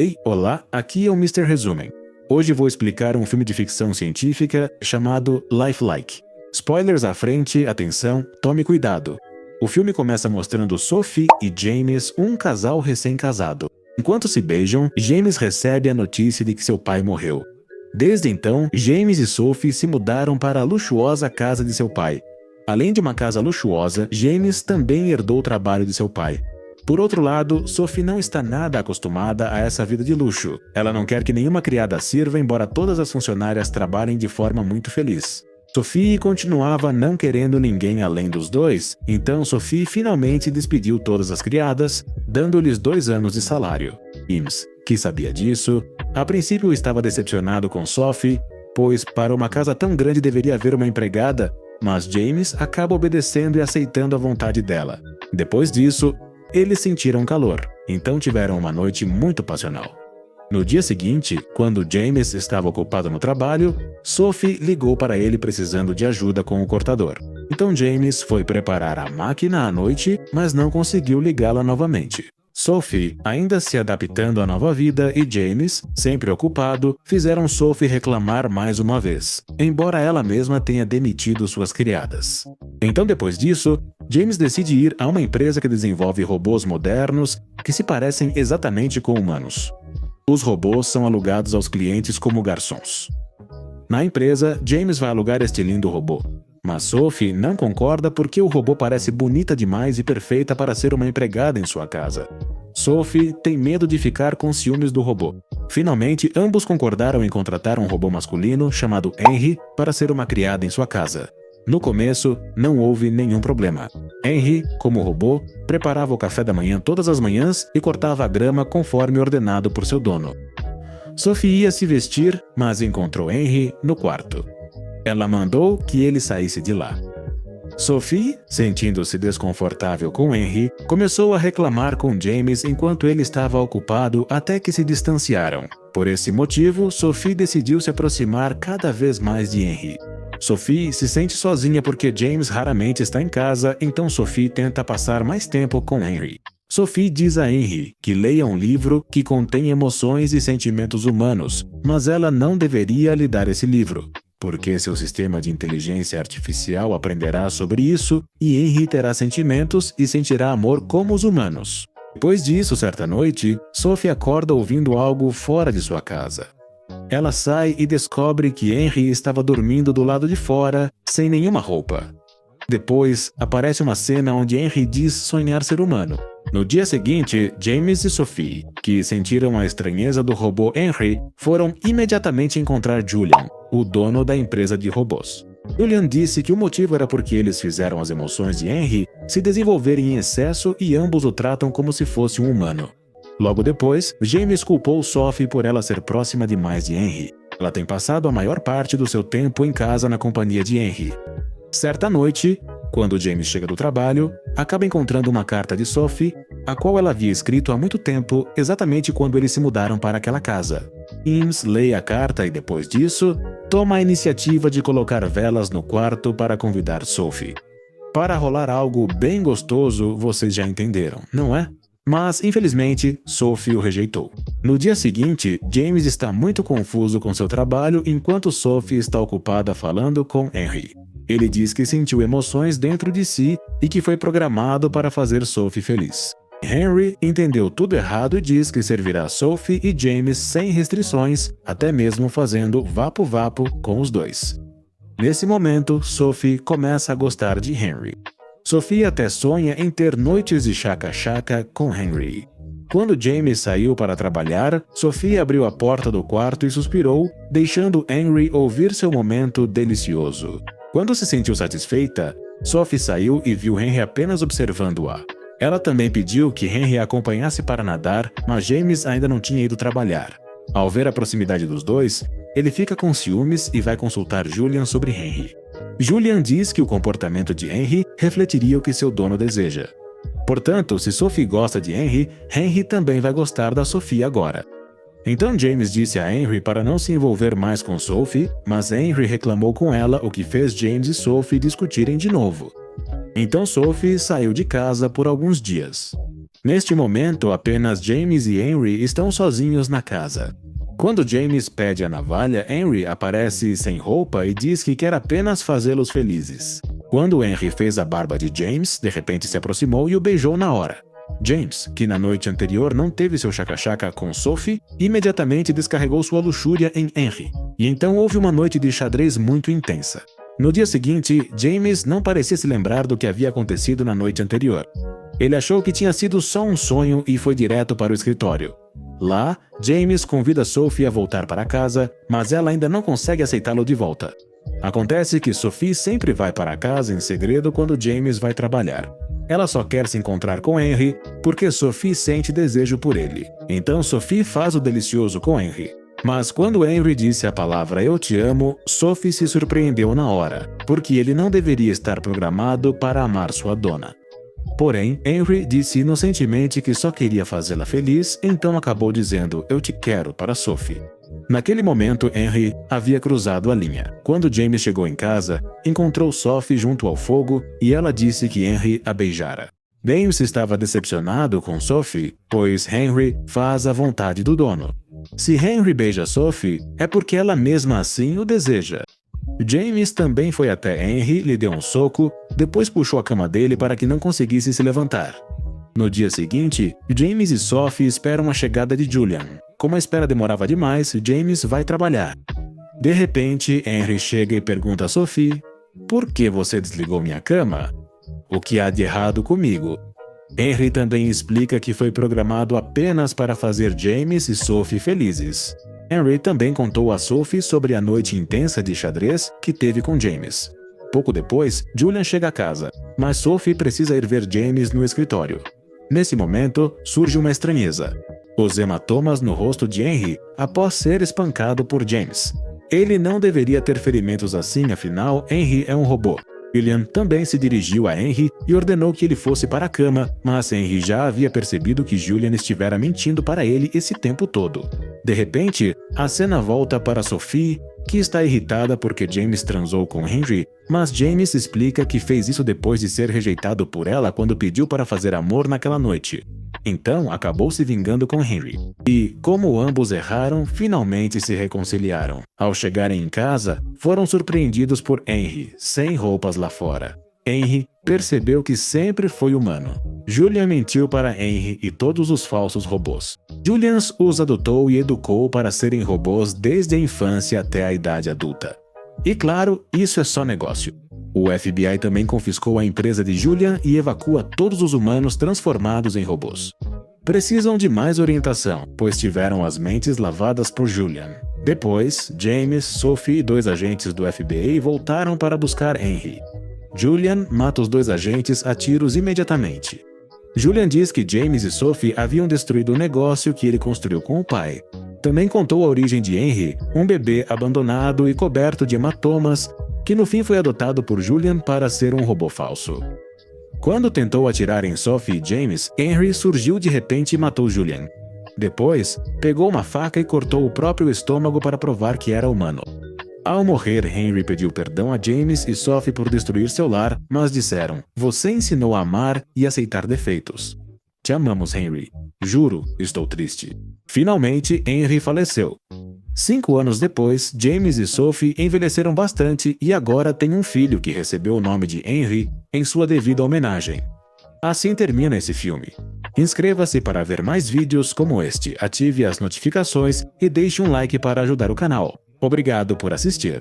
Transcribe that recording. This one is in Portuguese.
Ei, olá, aqui é o Mr. Resumen. Hoje vou explicar um filme de ficção científica chamado Lifelike. Spoilers à frente, atenção, tome cuidado. O filme começa mostrando Sophie e James, um casal recém-casado. Enquanto se beijam, James recebe a notícia de que seu pai morreu. Desde então, James e Sophie se mudaram para a luxuosa casa de seu pai. Além de uma casa luxuosa, James também herdou o trabalho de seu pai. Por outro lado, Sophie não está nada acostumada a essa vida de luxo. Ela não quer que nenhuma criada sirva, embora todas as funcionárias trabalhem de forma muito feliz. Sophie continuava não querendo ninguém além dos dois, então Sophie finalmente despediu todas as criadas, dando-lhes 2 anos de salário. James, que sabia disso, a princípio estava decepcionado com Sophie, pois para uma casa tão grande deveria haver uma empregada, mas James acaba obedecendo e aceitando a vontade dela. Depois disso, eles sentiram calor, então tiveram uma noite muito passional. No dia seguinte, quando James estava ocupado no trabalho, Sophie ligou para ele precisando de ajuda com o cortador. Então James foi preparar a máquina à noite, mas não conseguiu ligá-la novamente. Sophie, ainda se adaptando à nova vida, e James, sempre ocupado, fizeram Sophie reclamar mais uma vez, embora ela mesma tenha demitido suas criadas. Então, depois disso, James decide ir a uma empresa que desenvolve robôs modernos que se parecem exatamente com humanos. Os robôs são alugados aos clientes como garçons. Na empresa, James vai alugar este lindo robô. Mas Sophie não concorda porque o robô parece bonita demais e perfeita para ser uma empregada em sua casa. Sophie tem medo de ficar com ciúmes do robô. Finalmente, ambos concordaram em contratar um robô masculino chamado Henry para ser uma criada em sua casa. No começo, não houve nenhum problema. Henry, como robô, preparava o café da manhã todas as manhãs e cortava a grama conforme ordenado por seu dono. Sophie ia se vestir, mas encontrou Henry no quarto. Ela mandou que ele saísse de lá. Sophie, sentindo-se desconfortável com Henry, começou a reclamar com James enquanto ele estava ocupado até que se distanciaram. Por esse motivo, Sophie decidiu se aproximar cada vez mais de Henry. Sophie se sente sozinha porque James raramente está em casa, então Sophie tenta passar mais tempo com Henry. Sophie diz a Henry que leia um livro que contém emoções e sentimentos humanos, mas ela não deveria lhe dar esse livro, porque seu sistema de inteligência artificial aprenderá sobre isso e Henry terá sentimentos e sentirá amor como os humanos. Depois disso, certa noite, Sophie acorda ouvindo algo fora de sua casa. Ela sai e descobre que Henry estava dormindo do lado de fora, sem nenhuma roupa. Depois, aparece uma cena onde Henry diz sonhar ser humano. No dia seguinte, James e Sophie, que sentiram a estranheza do robô Henry, foram imediatamente encontrar Julian, o dono da empresa de robôs. Julian disse que o motivo era porque eles fizeram as emoções de Henry se desenvolverem em excesso e ambos o tratam como se fosse um humano. Logo depois, James culpou Sophie por ela ser próxima demais de Henry. Ela tem passado a maior parte do seu tempo em casa na companhia de Henry. Certa noite, quando James chega do trabalho, acaba encontrando uma carta de Sophie, a qual ela havia escrito há muito tempo, exatamente quando eles se mudaram para aquela casa. James lê a carta e, depois disso, toma a iniciativa de colocar velas no quarto para convidar Sophie. Para rolar algo bem gostoso, vocês já entenderam, não é? Mas, infelizmente, Sophie o rejeitou. No dia seguinte, James está muito confuso com seu trabalho enquanto Sophie está ocupada falando com Henry. Ele diz que sentiu emoções dentro de si e que foi programado para fazer Sophie feliz. Henry entendeu tudo errado e diz que servirá Sophie e James sem restrições, até mesmo fazendo vapo-vapo com os dois. Nesse momento, Sophie começa a gostar de Henry. Sophie até sonha em ter noites de chaca-chaca com Henry. Quando James saiu para trabalhar, Sophie abriu a porta do quarto e suspirou, deixando Henry ouvir seu momento delicioso. Quando se sentiu satisfeita, Sophie saiu e viu Henry apenas observando-a. Ela também pediu que Henry a acompanhasse para nadar, mas James ainda não tinha ido trabalhar. Ao ver a proximidade dos dois, ele fica com ciúmes e vai consultar Julian sobre Henry. Julian diz que o comportamento de Henry refletiria o que seu dono deseja. Portanto, se Sophie gosta de Henry, Henry também vai gostar da Sophie agora. Então James disse a Henry para não se envolver mais com Sophie, mas Henry reclamou com ela, o que fez James e Sophie discutirem de novo. Então Sophie saiu de casa por alguns dias. Neste momento, apenas James e Henry estão sozinhos na casa. Quando James pede a navalha, Henry aparece sem roupa e diz que quer apenas fazê-los felizes. Quando Henry fez a barba de James, de repente se aproximou e o beijou na hora. James, que na noite anterior não teve seu chaca-chaca com Sophie, imediatamente descarregou sua luxúria em Henry. E então houve uma noite de xadrez muito intensa. No dia seguinte, James não parecia se lembrar do que havia acontecido na noite anterior. Ele achou que tinha sido só um sonho e foi direto para o escritório. Lá, James convida Sophie a voltar para casa, mas ela ainda não consegue aceitá-lo de volta. Acontece que Sophie sempre vai para casa em segredo quando James vai trabalhar. Ela só quer se encontrar com Henry porque Sophie sente desejo por ele. Então Sophie faz o delicioso com Henry. Mas quando Henry disse a palavra "eu te amo", Sophie se surpreendeu na hora, porque ele não deveria estar programado para amar sua dona. Porém, Henry disse inocentemente que só queria fazê-la feliz, então acabou dizendo "eu te quero" para Sophie. Naquele momento, Henry havia cruzado a linha. Quando James chegou em casa, encontrou Sophie junto ao fogo e ela disse que Henry a beijara. James estava decepcionado com Sophie, pois Henry faz a vontade do dono. Se Henry beija Sophie, é porque ela mesma assim o deseja. James também foi até Henry, lhe deu um soco, depois puxou a cama dele para que não conseguisse se levantar. No dia seguinte, James e Sophie esperam a chegada de Julian. Como a espera demorava demais, James vai trabalhar. De repente, Henry chega e pergunta a Sophie: "Por que você desligou minha cama? O que há de errado comigo?" Henry também explica que foi programado apenas para fazer James e Sophie felizes. Henry também contou a Sophie sobre a noite intensa de xadrez que teve com James. Pouco depois, Julian chega a casa, mas Sophie precisa ir ver James no escritório. Nesse momento, surge uma estranheza. Os hematomas no rosto de Henry após ser espancado por James. Ele não deveria ter ferimentos assim, afinal, Henry é um robô. Julian também se dirigiu a Henry e ordenou que ele fosse para a cama, mas Henry já havia percebido que Julian estivera mentindo para ele esse tempo todo. De repente, a cena volta para Sophie, que está irritada porque James transou com Henry, mas James explica que fez isso depois de ser rejeitado por ela quando pediu para fazer amor naquela noite. Então, acabou se vingando com Henry. E, como ambos erraram, finalmente se reconciliaram. Ao chegarem em casa, foram surpreendidos por Henry, sem roupas lá fora. Henry percebeu que sempre foi humano. Julian mentiu para Henry e todos os falsos robôs. Julian os adotou e educou para serem robôs desde a infância até a idade adulta. E claro, isso é só negócio. O FBI também confiscou a empresa de Julian e evacua todos os humanos transformados em robôs. Precisam de mais orientação, pois tiveram as mentes lavadas por Julian. Depois, James, Sophie e 2 agentes do FBI voltaram para buscar Henry. Julian mata os 2 agentes a tiros imediatamente. Julian diz que James e Sophie haviam destruído o negócio que ele construiu com o pai. Também contou a origem de Henry, um bebê abandonado e coberto de hematomas, que no fim foi adotado por Julian para ser um robô falso. Quando tentou atirar em Sophie e James, Henry surgiu de repente e matou Julian. Depois, pegou uma faca e cortou o próprio estômago para provar que era humano. Ao morrer, Henry pediu perdão a James e Sophie por destruir seu lar, mas disseram: "Você ensinou a amar e aceitar defeitos. Te amamos, Henry. Juro, estou triste." Finalmente, Henry faleceu. 5 anos depois, James e Sophie envelheceram bastante e agora têm um filho que recebeu o nome de Henry em sua devida homenagem. Assim termina esse filme. Inscreva-se para ver mais vídeos como este, ative as notificações e deixe um like para ajudar o canal. Obrigado por assistir.